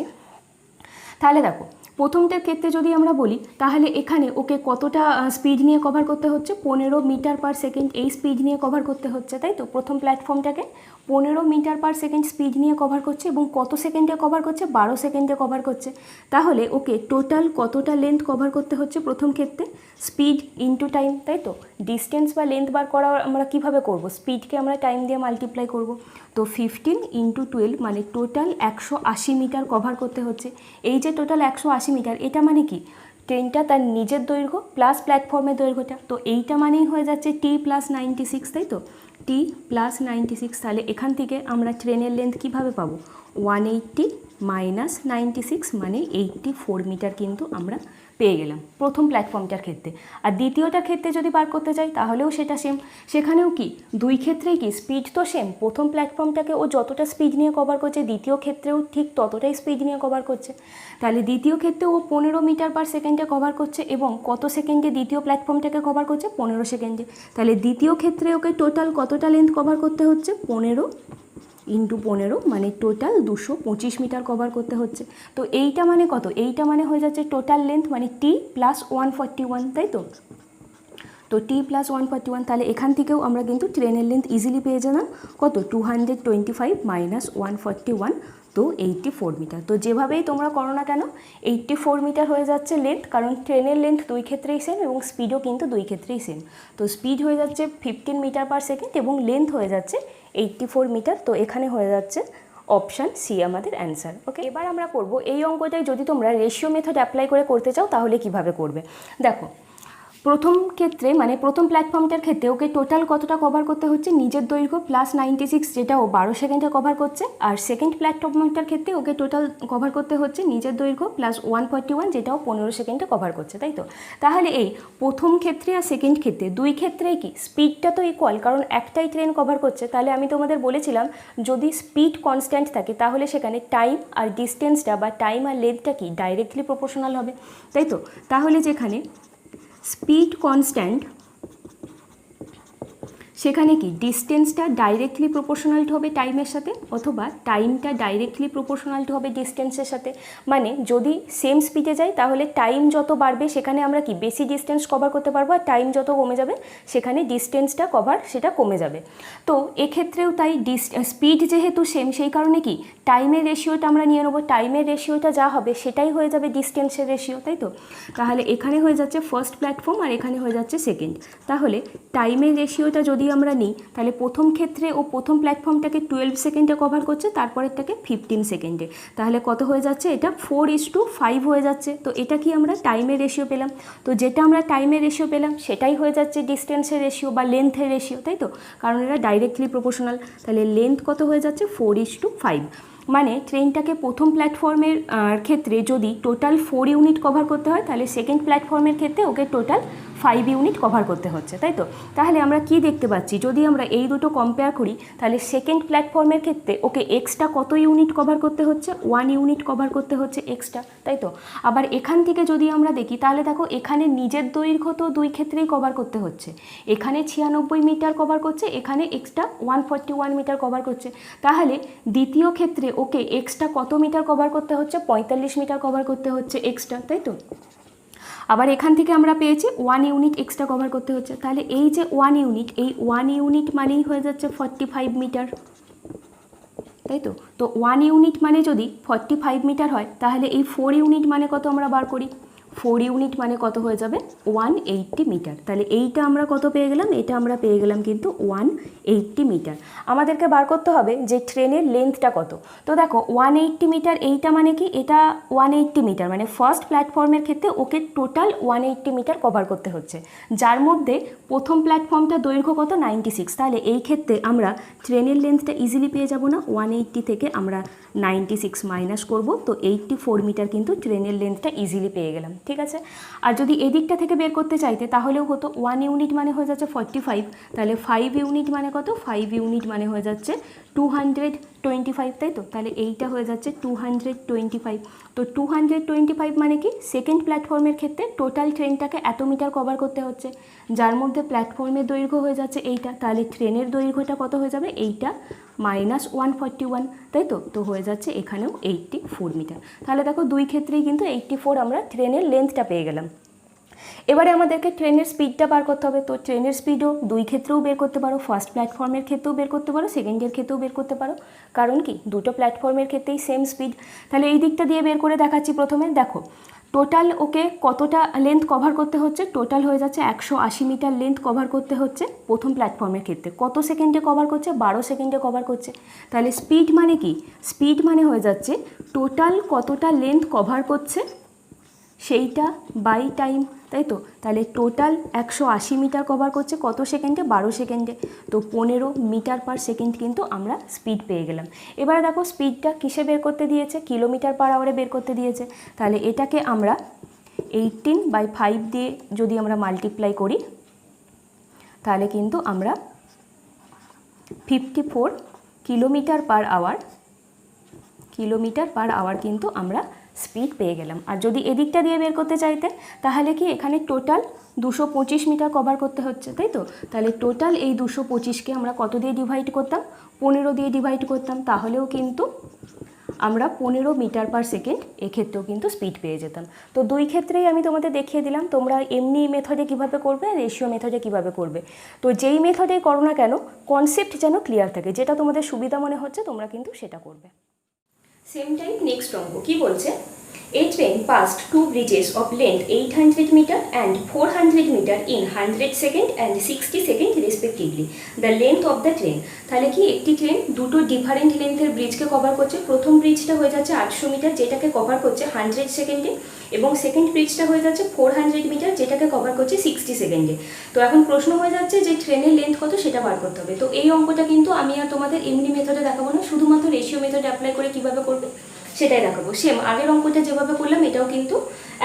[SPEAKER 1] তাহলে দেখো প্রথমটার ক্ষেত্রে যদি আমরা বলি, তাহলে এখানে ওকে কতটা স্পিড নিয়ে কভার করতে হচ্ছে, 15 মিটার পার সেকেন্ড এই স্পিড নিয়ে কভার করতে হচ্ছে, তাই তো। প্রথম প্ল্যাটফর্মটাকে 15 মিটার পার সেকেন্ড স্পিড নিয়ে কভার করছে এবং কত সেকেন্ডে কভার করছে, 12 সেকেন্ডে কভার করছে। তাহলে ওকে টোটাল কতটা লেন্থ কভার করতে হচ্ছে প্রথম ক্ষেত্রে, স্পিড ইনটু টাইম, তাই তো। ডিস্টেন্স বা লেন্থ বার করা আমরা কিভাবে করব, স্পিডকে আমরা টাইম দিয়ে মাল্টিপ্লাই করব। তো 15 × 12 মানে টোটাল 180 মিটার কভার করতে হচ্ছে। এই যে টোটাল 180 মিটার, এটা মানে কি, ট্রেনটা তার নিজের দৈর্ঘ্য প্লাস প্ল্যাটফর্মের দৈর্ঘ্যটা। তো এইটা মানেই হয়ে যাচ্ছে T + 96, তাই তো, T + 96। তাহলে এখান থেকে আমরা ট্রেনের লেন্থ কীভাবে পাবো, 180 - 96 মানে 84 মিটার কিন্তু আমরা পেয়ে গেলাম প্রথম প্ল্যাটফর্মটার ক্ষেত্রে। আর দ্বিতীয়টার ক্ষেত্রে যদি বার করতে চাই তাহলেও সেটা সেম, সেখানেও কি দুই ক্ষেত্রেই কি স্পিড তো সেম, প্রথম প্ল্যাটফর্মটাকে ও যতটা স্পিড নিয়ে কভার করছে দ্বিতীয় ক্ষেত্রেও ঠিক ততটাই স্পিড নিয়ে কভার করছে। তাহলে দ্বিতীয় ক্ষেত্রে ও 15 মিটার পার সেকেন্ডে কভার করছে এবং কত সেকেন্ডে দ্বিতীয় প্ল্যাটফর্মটাকে কভার করছে, 15 সেকেন্ডে। তাহলে দ্বিতীয় ক্ষেত্রে ওকে টোটাল কতটা লেন্থ কভার করতে হচ্ছে, 15 × 15 মানে টোটাল 225 মিটার কভার করতে হচ্ছে। তো এইটা মানে কত, এইটা মানে হয়ে যাচ্ছে টোটাল লেন্থ মানে T + 141, তাই তো। তো T + 141, তাহলে এখান থেকেও আমরা কিন্তু ট্রেনের লেন্থ ইজিলি পেয়ে যেতাম কত, 225 - 141, তো 84 মিটার। তো যেভাবেই তোমরা করো না কেন 84 মিটার হয়ে যাচ্ছে লেন্থ, কারণ ট্রেনের লেন্থ দুই ক্ষেত্রেই সেম এবং স্পিডও কিন্তু দুই ক্ষেত্রেই সেম। তো স্পিড হয়ে যাচ্ছে 15 মিটার পার সেকেন্ড এবং লেন্থ হয়ে যাচ্ছে 84 মিটার। তো এখানে হয়ে যাচ্ছে অপশান সি আমাদের অ্যান্সার। ওকে, এবার আমরা করব এই অঙ্কটাই যদি তোমরা রেশিও মেথড অ্যাপ্লাই করে করতে চাও তাহলে কিভাবে করবে। দেখো প্রথম ক্ষেত্রে মানে প্রথম প্ল্যাটফর্মটার ক্ষেত্রে ওকে টোটাল কতটা কভার করতে হচ্ছে, নিজের দৈর্ঘ্য প্লাস 96 যেটা ও 12 সেকেন্ডে কভার করছে। আর সেকেন্ড প্ল্যাটফর্মটার ক্ষেত্রে ওকে টোটাল কভার করতে হচ্ছে নিজের দৈর্ঘ্য প্লাস 141 যেটাও 15 সেকেন্ডে কভার করছে, তাই তো। তাহলে এই প্রথম ক্ষেত্রে আর সেকেন্ড ক্ষেত্রে দুই ক্ষেত্রেই কি স্পিডটা তো ইকুয়াল, কারণ একটাই ট্রেন কভার করছে। তাহলে আমি তোমাদের বলেছিলাম যদি স্পিড কনস্ট্যান্ট থাকে তাহলে সেখানে টাইম আর ডিস্টেন্সটা বা টাইম আর লেন্থটা কি ডাইরেক্টলি প্রপোর্শনাল হবে, তাই তো। তাহলে যেখানে স্পিড কনস্ট্যান্ট সেখানে কি ডিস্টেন্সটা ডাইরেক্টলি প্রপোর্শনাল হবে টাইমের সাথে, অথবা টাইমটা ডাইরেক্টলি প্রপোর্শনাল হবে ডিস্টেন্সের সাথে। মানে যদি সেম স্পিডে যাই তাহলে টাইম যত বাড়বে সেখানে আমরা কি বেশি ডিস্টেন্স কভার করতে পারবো, আর টাইম যত কমে যাবে সেখানে ডিস্টেন্সটা কভার সেটা কমে যাবে। তো এক্ষেত্রেও তাই স্পিড যেহেতু সেম সেই কারণে কি টাইমের রেশিওটা আমরা নিয়ে নেবো, টাইমের রেশিওটা যা হবে সেটাই হয়ে যাবে ডিস্টেন্সের রেশিও, তাই তো। তাহলে এখানে হয়ে যাচ্ছে ফার্স্ট প্ল্যাটফর্ম আর এখানে হয়ে যাচ্ছে সেকেন্ড। তাহলে টাইমের রেশিওটা যদি আমরা নিই তাহলে প্রথম ক্ষেত্রে ও প্রথম প্ল্যাটফর্মটাকে 12 সেকেন্ডে কভার করছে, তারপরেরটাকে 15 সেকেন্ডে। তাহলে কত হয়ে যাচ্ছে, এটা 4:5 হয়ে যাচ্ছে। তো এটা কি আমরা টাইমের রেশিও পেলাম। তো যেটা আমরা টাইমের রেশিও পেলাম সেটাই হয়ে যাচ্ছে ডিস্টেন্সের রেশিও বা লেন্থের রেশিও, তাই তো, কারণ এরা ডাইরেক্টলি প্রপোর্শনাল। তাহলে লেন্থ কত হয়ে যাচ্ছে, 4:5। মানে ট্রেনটাকে প্রথম প্ল্যাটফর্মের ক্ষেত্রে যদি টোটাল 4 ইউনিট কভার করতে হয় তাহলে সেকেন্ড প্ল্যাটফর্মের ক্ষেত্রে ওকে টোটাল 5 ইউনিট কভার করতে হচ্ছে, তাই তো। তাহলে আমরা কি দেখতে পাচ্ছি, যদি আমরা এই দুটো কম্পেয়ার করি তাহলে সেকেন্ড প্ল্যাটফর্মের ক্ষেত্রে ওকে এক্সট্রা কত ইউনিট কভার করতে হচ্ছে, 1 ইউনিট কভার করতে হচ্ছে এক্সট্রা, তাই তো। আবার এখান থেকে যদি আমরা দেখি তাহলে দেখো এখানে নিজের দৈর্ঘ্য তো দুই ক্ষেত্রেই কভার করতে হচ্ছে, এখানে 96 মিটার কভার করছে, এখানে এক্সট্রা 141 মিটার কভার করছে। তাহলে দ্বিতীয় ক্ষেত্রে ওকে এক্সট্রা কত মিটার কভার করতে হচ্ছে, 45 মিটার কভার করতে হচ্ছে এক্সট্রা, তাই তো। আবার এখান থেকে আমরা পেয়েছি 1 ইউনিট এক্সট্রা কভার করতে হচ্ছে। তাহলে এই যে 1 ইউনিট, এই 1 ইউনিট মানেই হয়ে যাচ্ছে 45 মিটার। তাই তো। তো 1 ইউনিট মানে যদি 45 মিটার হয় তাহলে এই 4 ইউনিট মানে কত আমরা বার করি। 4 ইউনিট মানে কত হয়ে যাবে 180 মিটার। তাহলে এইটা আমরা কত পেয়ে গেলাম, এটা আমরা পেয়ে গেলাম কিন্তু 180 মিটার। আমাদেরকে বার করতে হবে যে ট্রেনের লেন্থটা কত। তো দেখো 180 মিটার, এইটা মানে কি, এটা 180 মিটার মানে ফার্স্ট প্ল্যাটফর্মের ক্ষেত্রে ওকে টোটাল 180 মিটার কভার করতে হচ্ছে, যার মধ্যে প্রথম প্ল্যাটফর্মটা দৈর্ঘ্য কত 96। তাহলে এই ক্ষেত্রে আমরা ট্রেনের লেন্থটা ইজিলি পেয়ে যাব না, 180 থেকে আমরা 96 মাইনাস করব, তো 84 মিটার কিন্তু ট্রেনের লেন্থটা ইজিলি পেয়ে গেলাম। ঠিক আছে। আর যদি এদিকটা থেকে বের করতে চাইতে তাহলেও হতো, 1 ইউনিট মানে হয়ে যাচ্ছে 45, তাহলে 5 ইউনিট মানে কত, 5 ইউনিট মানে হয়ে যাচ্ছে 225, তাই তো। তাহলে এইটা হয়ে যাচ্ছে 225। তো 225 মানে কি, সেকেন্ড প্ল্যাটফর্মের ক্ষেত্রে টোটাল ট্রেনটাকে এত মিটার কভার করতে হচ্ছে, যার মধ্যে প্ল্যাটফর্মের দৈর্ঘ্য হয়ে যাচ্ছে এইটা, তাহলে ট্রেনের দৈর্ঘ্যটা কত হয়ে যাবে, এইটা মাইনাস 141, তাই তো। তো হয়ে যাচ্ছে এখানেও 84 মিটার। তাহলে দেখো দুই ক্ষেত্রেই কিন্তু 84 আমরা ট্রেনের লেন্থটা পেয়ে গেলাম। এবারে আমাদেরকে ট্রেনের স্পিডটা বার করতে হবে। তো ট্রেনের স্পিডও দুই ক্ষেত্রেও বের করতে পারো, ফার্স্ট প্ল্যাটফর্মের ক্ষেত্রেও বের করতে পারো, সেকেন্ডের ক্ষেত্রেও বের করতে পারো, কারণ কি দুটো প্ল্যাটফর্মের ক্ষেত্রেই সেম স্পিড। তাহলে এই দিকটা দিয়ে বের করে দেখাচ্ছি। প্রথমে দেখো টোটাল ওকে কতটা লেন্থ কভার করতে হচ্ছে, টোটাল হয়ে যাচ্ছে 180 মিটার লেন্থ কভার করতে হচ্ছে প্রথম প্ল্যাটফর্মের ক্ষেত্রে। কত সেকেন্ডে কভার করছে, 12 সেকেন্ডে কভার করছে। তাহলে স্পিড মানে কি, স্পিড মানে হয়ে যাচ্ছে টোটাল কতটা লেন্থ কভার করছে সেইটা বাই টাইম, তাই তো। তাহলে টোটাল 180 মিটার কভার করছে কত সেকেন্ডে, 12 সেকেন্ডে, তো 15 মিটার পার সেকেন্ড কিন্তু আমরা স্পিড পেয়ে গেলাম। এবারে দেখো স্পিডটা কিসে বের করতে দিয়েছে, কিলোমিটার পার আওয়ারে বের করতে দিয়েছে। তাহলে এটাকে আমরা 18/5 দিয়ে যদি আমরা মাল্টিপ্লাই করি তাহলে কিন্তু আমরা 54 কিলোমিটার পার আওয়ার কিন্তু আমরা স্পিড পেয়ে গেলাম। আর যদি এদিকটা দিয়ে বের করতে চাইতে তাহলে কি, এখানে টোটাল 225 মিটার কভার করতে হচ্ছে, তাই তো। তাহলে টোটাল এই 225কে আমরা কত দিয়ে ডিভাইড করতাম, 15 দিয়ে ডিভাইড করতাম, তাহলেও কিন্তু আমরা 15 মিটার পার সেকেন্ড এক্ষেত্রেও কিন্তু স্পিড পেয়ে যেতাম। তো দুই ক্ষেত্রেই আমি তোমাদের দেখিয়ে দিলাম, তোমরা এমনি মেথডে কিভাবে করবে আর রেশিও মেথডে কিভাবে করবে। তো যেই মেথডেই করো না কেন কনসেপ্ট যেন ক্লিয়ার থাকে, যেটা তোমাদের সুবিধা মনে হচ্ছে তোমরা কিন্তু সেটা করবে। সেম টাইম নেক্সট অঙ্ক কি বলছে, a train passed two bridges of length 800 meter and 400 meter in 100 second and 60 second respectively. The length of the train. তাহলে কি একটি ট্রেন দুটো ডিফারেন্ট লেন্থের ব্রিজকে কভার করছে। প্রথম ব্রিজটা হয়ে যাচ্ছে 800 মিটার যেটাকে কভার করছে 100 সেকেন্ডে, এবং সেকেন্ড ব্রিজটা হয়ে যাচ্ছে 400 মিটার যেটাকে কভার করছে 60 সেকেন্ডে। তো এখন প্রশ্ন হয়ে যাচ্ছে যে ট্রেনের লেন্থ কত সেটা বার করতে হবে। তো এই অঙ্কটা কিন্তু আমি আর তোমাদের এমনি মেথডে দেখাবো না, শুধুমাত্র রেশিও মেথডে অ্যাপ্লাই করে কিভাবে করবে সেটাই দেখাবো। সেম আগের অঙ্কটা যেভাবে করলাম এটাও কিন্তু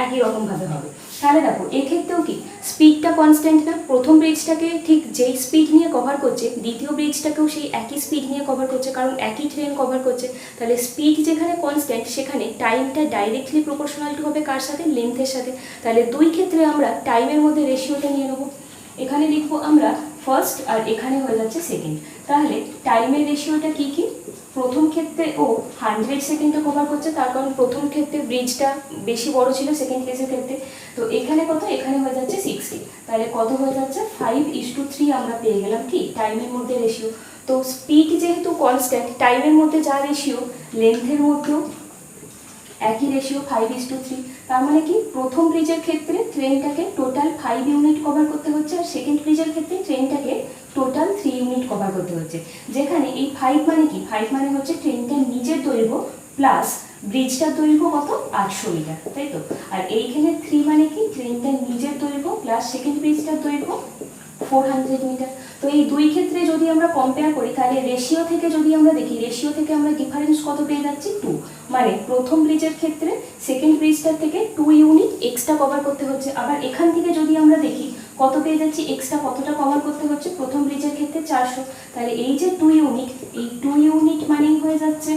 [SPEAKER 1] একই রকমভাবে হবে। তাহলে দেখো এক্ষেত্রেও কি স্পিডটা কনস্ট্যান্ট না, প্রথম ব্রিজটাকে ঠিক যেই স্পিড নিয়ে কভার করছে দ্বিতীয় ব্রিজটাকেও সেই একই স্পিড নিয়ে কভার করছে, কারণ একই ট্রেন কভার করছে। তাহলে স্পিড যেখানে কনস্ট্যান্ট সেখানে টাইমটা ডাইরেক্টলি প্রপোর্শনাল টু হবে কার সাথে, লেন্থের সাথে। তাহলে দুই ক্ষেত্রে আমরা টাইমের মধ্যে রেশিওটা নিয়ে নেবো। এখানে লিখবো আমরা ফার্স্ট আর এখানে হয়ে যাচ্ছে সেকেন্ড। তাহলে টাইমের রেশিওটা কি কি, প্রথম ক্ষেত্রে ও 100 সেকেন্ডে কভার করছে, তার কারণ প্রথম ক্ষেত্রে ব্রিজটা বেশি বড় ছিল সেকেন্ড কেসের ক্ষেত্রে। তো এখানে কত, এখানে হয়ে যাচ্ছে 60, তাহলে কত হয়ে যাচ্ছে 5:3 আমরা পেয়ে গেলাম কি টাইমের মধ্যে রেশিও। তো স্পিড যেহেতু কনস্ট্যান্ট, টাইমের মধ্যে যা রেশিও লেন্থের মধ্যেও একই রেশিও 5:3। তার মানে কি প্রথম ব্রিজের ক্ষেত্রে ট্রেনটাকে টোটাল 5 ইউনিট কভার করতে হচ্ছে, আর সেকেন্ড ব্রিজের ক্ষেত্রে ট্রেনটাকে টোটাল 3 ইউনিট কভার করতে হচ্ছে। যেখানে এই 5 মানে কি, 5 মানে হচ্ছে ট্রেনটার নিজের দৈর্ঘ্য প্লাস ব্রিজটার দৈর্ঘ্য কত 800 মিটার, তাই তো। আর এইখানে 3 মানে কি, ট্রেনটার নিজের দৈর্ঘ্য প্লাস সেকেন্ড ব্রিজটার দৈর্ঘ্য 400 মিটার। তো এই দুই ক্ষেত্রে যদি আমরা কম্পেয়ার করি তাহলে রেশিও থেকে যদি আমরা দেখি, রেশিও থেকে আমরা ডিফারেন্স কত পেয়ে যাচ্ছি 2, মানে প্রথম ব্রিজের ক্ষেত্রে সেকেন্ড ব্রিজটার থেকে 2 ইউনিট এক্সট্রা কভার করতে হচ্ছে। আবার এখান থেকে যদি আমরা দেখি কত পেয়ে যাচ্ছি, এক্সট্রা কতটা কভার করতে হচ্ছে, প্রথম ব্রিজের ক্ষেত্রে 400। তাহলে এই যে 2 ইউনিট, এই 2 ইউনিট মানেই হয়ে যাচ্ছে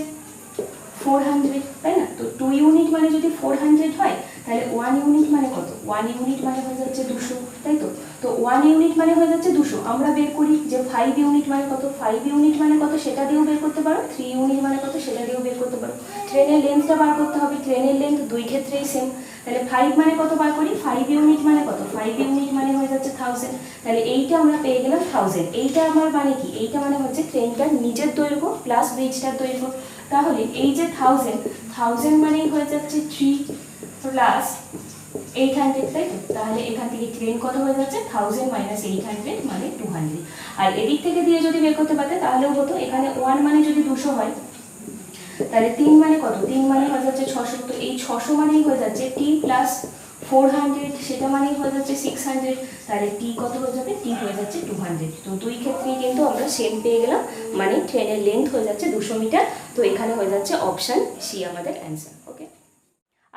[SPEAKER 1] 400, তাই না। তো 2 ইউনিট মানে যদি 400 হয় তাহলে 1 ইউনিট মানে কত? 1 ইউনিট মানে হয়ে যাচ্ছে 200, তাই তো? তো 1 ইউনিট মানে হয়ে যাচ্ছে 200। আমরা বের করি যে 5 ইউনিট মানে কত, 5 ইউনিট মানে কত সেটা দিয়েও বের করতে পারো, 3 ইউনিট মানে কত সেটা দিয়েও বের করতে পারো। ট্রেনের লেন্থটা বার করতে হবে, ট্রেনের লেন্থ দুই ক্ষেত্রেই সেম। তাহলে 5 মানে কত বার করি, 5 ইউনিট মানে কত, 5 ইউনিট মানে হয়ে যাচ্ছে 1000। তাহলে এইটা আমরা পেয়ে গেলাম 1000। এইটা আমার মানে কি, এইটা মানে হচ্ছে ট্রেনটার নিজের দৈর্ঘ্য প্লাস ব্রিজটার দৈর্ঘ্য। তাহলে এই যে 1000 মানেই হয়ে যাচ্ছে 3 প্লাস 800, তাই তো? তাহলে এখান থেকে ট্রেন কত হয়ে যাচ্ছে, 1000 মাইনাস 800 মানে 200। আর এদিক থেকে দিয়ে যদি বের করতে পারতে তাহলেও হতো। এখানে 1 মানে যদি 200 হয়, তাহলে 3 মানে কত, 3 মানে হয়ে যাচ্ছে 600। তো এই 600 মানেই হয়ে যাচ্ছে t প্লাস 400, সেটা মানেই হয়ে যাচ্ছে 600। তাহলে t কত হয়ে যাবে, t হয়ে যাচ্ছে 200। তো দুই ক্ষেত্রেই কিন্তু আমরা সেম পেয়ে গেলাম, মানে ট্রেনের লেন্থ হয়ে যাচ্ছে 200 মিটার। তো এখানে হয়ে যাচ্ছে অপশান সি আমাদের অ্যান্সার। ওকে,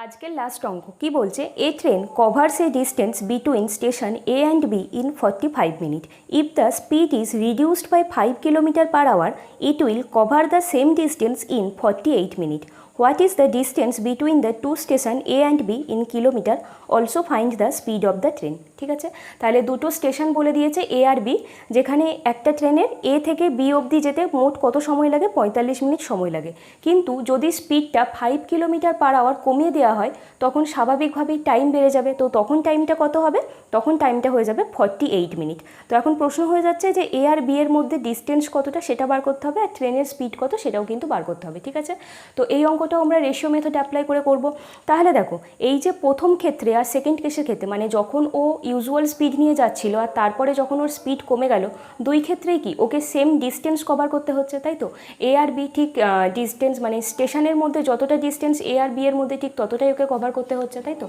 [SPEAKER 1] আজকের লাস্ট অঙ্ক কি বলছে, a train covers a distance between station A and B in 45 minute. If the speed is reduced by 5 kilometre per hour, it will cover the same distance in 48 minute. What is the distance between the two station A and B in kilometre? Also find the speed of the train. ঠিক আছে, তাহলে দুটো station বলে দিয়েছে এ আর B, যেখানে একটা ট্রেনের এ থেকে বি অবধি যেতে মোট কত সময় লাগে, 45 মিনিট সময় লাগে। কিন্তু যদি স্পিডটা 5 কিলোমিটার পার আওয়ার কমিয়ে দেওয়া হয়, তখন স্বাভাবিকভাবেই টাইম বেড়ে যাবে। তো তখন টাইমটা কত হবে, তখন টাইমটা হয়ে যাবে 48 মিনিট। তো এখন প্রশ্ন হয়ে যাচ্ছে যে এ আর বি এর মধ্যে ডিস্টেন্স কতটা সেটা বার করতে হবে, আর ট্রেনের স্পিড কত সেটাও কিন্তু বার করতে হবে। ঠিক আছে, তো এই অঙ্কটাও আমরা রেশিও মেথড অ্যাপ্লাই করে করব। তাহলে দেখো, এই যে প্রথম ক্ষেত্রে আর সেকেন্ড কেসের ক্ষেত্রে, মানে যখন ও ইউজুয়াল স্পিড নিয়ে যাচ্ছিল আর তারপরে যখন ওর স্পিড কমে গেল, দুই ক্ষেত্রেই কি ওকে সেম ডিস্টেন্স কভার করতে হচ্ছে, তাই তো? এ আর বি ঠিক ডিস্টেন্স, মানে স্টেশনের মধ্যে যতটা ডিস্টেন্স এ আর বি এর মধ্যে ঠিক ততটাই ওকে কভার করতে হচ্ছে, তাই তো?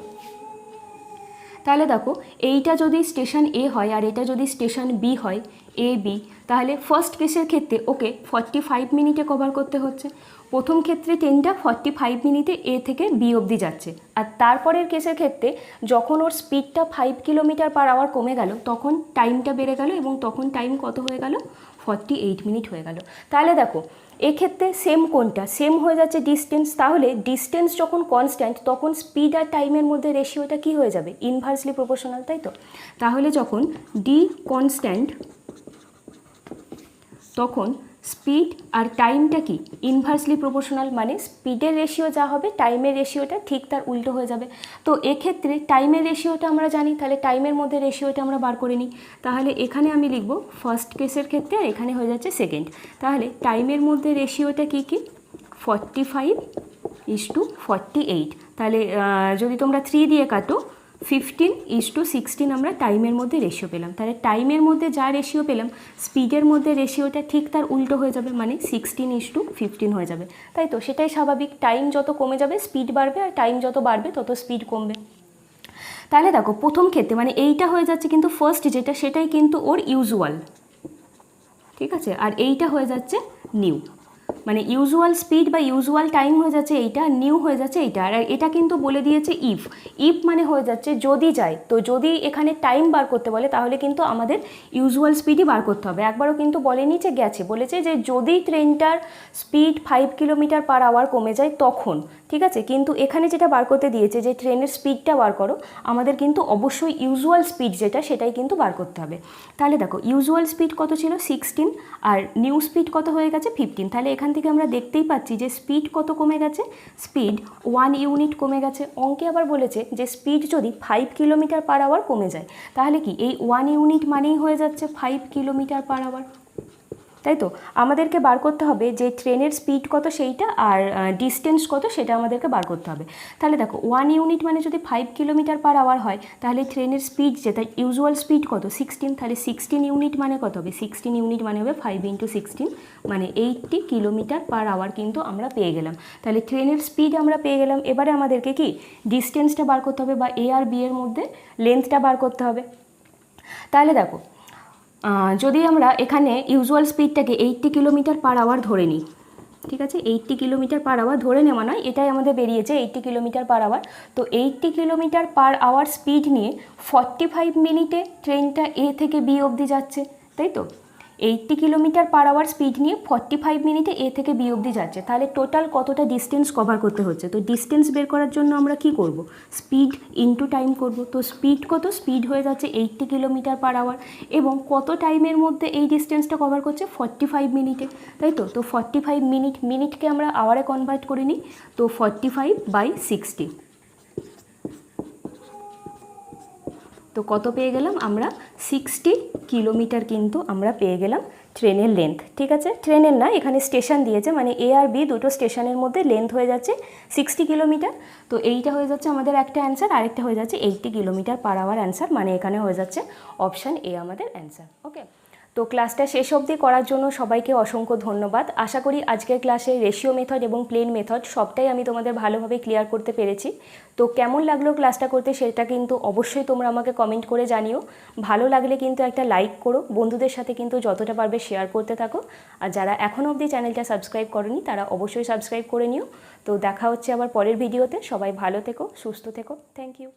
[SPEAKER 1] তাহলে দেখো, এইটা যদি স্টেশন এ হয় আর এটা যদি স্টেশন বি হয়, এ বি, তাহলে ফার্স্ট কেসের ক্ষেত্রে ওকে 45 মিনিটে কভার করতে হচ্ছে। প্রথম ক্ষেত্রে ট্রেনটা 45 মিনিটে এ থেকে বি অবধি যাচ্ছে। আর তারপরের কেসের ক্ষেত্রে যখন ওর স্পিডটা 5 কিলোমিটার পার আওয়ার কমে গেল, তখন টাইমটা বেড়ে গেল এবং তখন টাইম কত হয়ে গেল, 48 মিনিট হয়ে গেল। তাহলে দেখো, এক্ষেত্রে সেম কোনটা, সেম হয়ে যাচ্ছে ডিস্টেন্স। তাহলে ডিস্টেন্স যখন কনস্ট্যান্ট, তখন স্পিড আর টাইমের মধ্যে রেশিওটা কি হয়ে যাবে, ইনভার্সলি প্রপোর্শনাল, তাই তো? তাহলে যখন ডি কনস্ট্যান্ট, তখন স্পিড আর টাইমটা কি ইনভার্সলি প্রপোর্শনাল, মানে স্পিডের রেশিও যা হবে টাইমের রেশিওটা ঠিক তার উল্টো হয়ে যাবে। তো এক্ষেত্রে টাইমের রেশিওটা আমরা জানি, তাহলে টাইমের মধ্যে রেশিওটা আমরা বার করে নিই। তাহলে এখানে আমি লিখব ফার্স্ট কেসের ক্ষেত্রে, আর এখানে হয়ে যাচ্ছে সেকেন্ড। তাহলে টাইমের মধ্যে রেশিওটা কি কি, 45:48। তাহলে যদি তোমরা 3 দিয়ে কাটো, 15:16 আমরা টাইমের মধ্যে রেশিও পেলাম। তাহলে টাইমের মধ্যে যা রেশিও পেলাম, স্পিডের মধ্যে রেশিওটা ঠিক তার উল্টো হয়ে যাবে, মানে 16:15 হয়ে যাবে, তাই তো? সেটাই স্বাভাবিক, টাইম যত কমে যাবে স্পিড বাড়বে, আর টাইম যত বাড়বে তত স্পিড কমবে। তাহলে দেখো, প্রথম ক্ষেত্রে মানে এইটা হয়ে যাচ্ছে কিন্তু ফার্স্ট যেটা, সেটাই কিন্তু ওর ইউজুয়াল, ঠিক আছে? আর এইটা হয়ে যাচ্ছে নিউ, মানে ইউজুয়াল স্পিড বা ইউজুয়াল টাইম হয়ে যাচ্ছে এইটা, নিউ হয়ে যাচ্ছে এইটা। আর এটা কিন্তু বলে দিয়েছে ইফ, ইফ মানে হয়ে যাচ্ছে যদি যায়। তো যদি এখানে টাইম বার করতে বলে, তাহলে কিন্তু আমাদের ইউজুয়াল স্পিডই বার করতে হবে। একবারও কিন্তু বলেনি যে গেছে, বলেছে যে যদি ট্রেনটার স্পিড 5 কিলোমিটার পার আওয়ার কমে যায় তখন, ঠিক আছে? কিন্তু এখানে যেটা বার করতে দিয়েছে যে ট্রেনের স্পিডটা বার করো, আমাদের কিন্তু অবশ্যই ইউজুয়াল স্পিড যেটা সেটাই কিন্তু বার করতে হবে। তাহলে দেখো, ইউজুয়াল স্পিড কত ছিল, 16, আর নিউ স্পিড কত হয়ে গেছে, 15। তাহলে এখান থেকে আমরা দেখতেই পাচ্ছি যে স্পিড কত কমে গেছে, স্পিড 1 ইউনিট কমে গেছে। অঙ্কে আবার বলেছে যে স্পিড যদি 5 কিলোমিটার পার আওয়ার কমে যায়, তাহলে কি এই 1 ইউনিট মানেই হয়ে যাচ্ছে 5 কিলোমিটার পার আওয়ার, তাই তো? আমাদেরকে বার করতে হবে যে ট্রেনের স্পিড কত সেইটা, আর ডিস্টেন্স কত সেটা আমাদেরকে বার করতে হবে। তাহলে দেখো, 1 ইউনিট মানে যদি 5 কিলোমিটার পার আওয়ার হয়, তাহলে ট্রেনের স্পিড যেটা ইউজুয়াল স্পিড কত, 16। তাহলে 16 ইউনিট মানে কত হবে, 16 ইউনিট মানে হবে 5 × 16, মানে 80 কিলোমিটার পার আওয়ার কিন্তু আমরা পেয়ে গেলাম। তাহলে ট্রেনের স্পিড আমরা পেয়ে গেলাম। এবারে আমাদেরকে কি ডিস্টেন্সটা বার করতে হবে, বা এ আর বি এর মধ্যে লেন্থটা বার করতে হবে। তাহলে দেখো, যদি আমরা এখানে ইউজুয়াল স্পিডটাকে 80 কিলোমিটার পার আওয়ার ধরে নিই, ঠিক আছে? 80 কিলোমিটার পার আওয়ার ধরে নেওয়া নয়, এটাই আমাদের বেরিয়েছে 80 কিলোমিটার পার আওয়ার। তো 80 কিলোমিটার পার আওয়ার স্পিড নিয়ে 45 মিনিটে ট্রেনটা এ থেকে বি অবধি যাচ্ছে, তাই তো? 80 কিলোমিটার পার আওয়ার স্পিড নিয়ে 45 মিনিটে এ থেকে বি অবধি যাচ্ছে, তাহলে টোটাল কতটা ডিস্টেন্স কভার করতে হচ্ছে। তো ডিস্টেন্স বের করার জন্য আমরা কি করব, স্পিড ইনটু টাইম করব। তো স্পিড কত, স্পিড হয়ে যাচ্ছে 80 কিলোমিটার পার আওয়ার, এবং কত টাইমের মধ্যে এই ডিস্টেন্সটা কভার করছে, 45 মিনিটে, তাই তো। তো 45 মিনিট, মিনিটকে আমরা আওয়ারে কনভার্ট করে নিই, তো 45/60। তো কত পেয়ে গেলাম আমরা, 60 কিলোমিটার কিন্তু আমরা পেয়ে গেলাম ট্রেনের লেন্থ। ঠিক আছে, ট্রেনের না, এখানে স্টেশন দিয়েছে, মানে এ আর বি দুটো স্টেশনের মধ্যে লেন্থ হয়ে যাচ্ছে 60 কিলোমিটার। তো এইটা হয়ে যাচ্ছে আমাদের একটা অ্যান্সার, আরেকটা হয়ে যাচ্ছে 80 কিলোমিটার পার আওয়ার অ্যান্সার, মানে এখানে হয়ে যাচ্ছে অপশান এ আমাদের অ্যান্সার। ওকে, তো ক্লাসটা শেষ অবধি করার জন্য সবাইকে অসংখ্য ধন্যবাদ। আশা করি আজকের ক্লাসে রেশিও মেথড এবং প্লেন মেথড সবটাই আমি তোমাদের ভালোভাবে ক্লিয়ার করতে পেরেছি। তো কেমন লাগলো ক্লাসটা করতে সেটা কিন্তু অবশ্যই তোমরা আমাকে কমেন্ট করে জানিও। ভালো লাগলে কিন্তু একটা লাইক করো, বন্ধুদের সাথে কিন্তু যতটা পারবে শেয়ার করতে থাকো। আর যারা এখনও অবধি চ্যানেলটা সাবস্ক্রাইব করনি তারা অবশ্যই সাবস্ক্রাইব করে নিও। তো দেখা হচ্ছে আবার পরের ভিডিওতে। সবাই ভালো থেকো, সুস্থ থেকো। Thank you.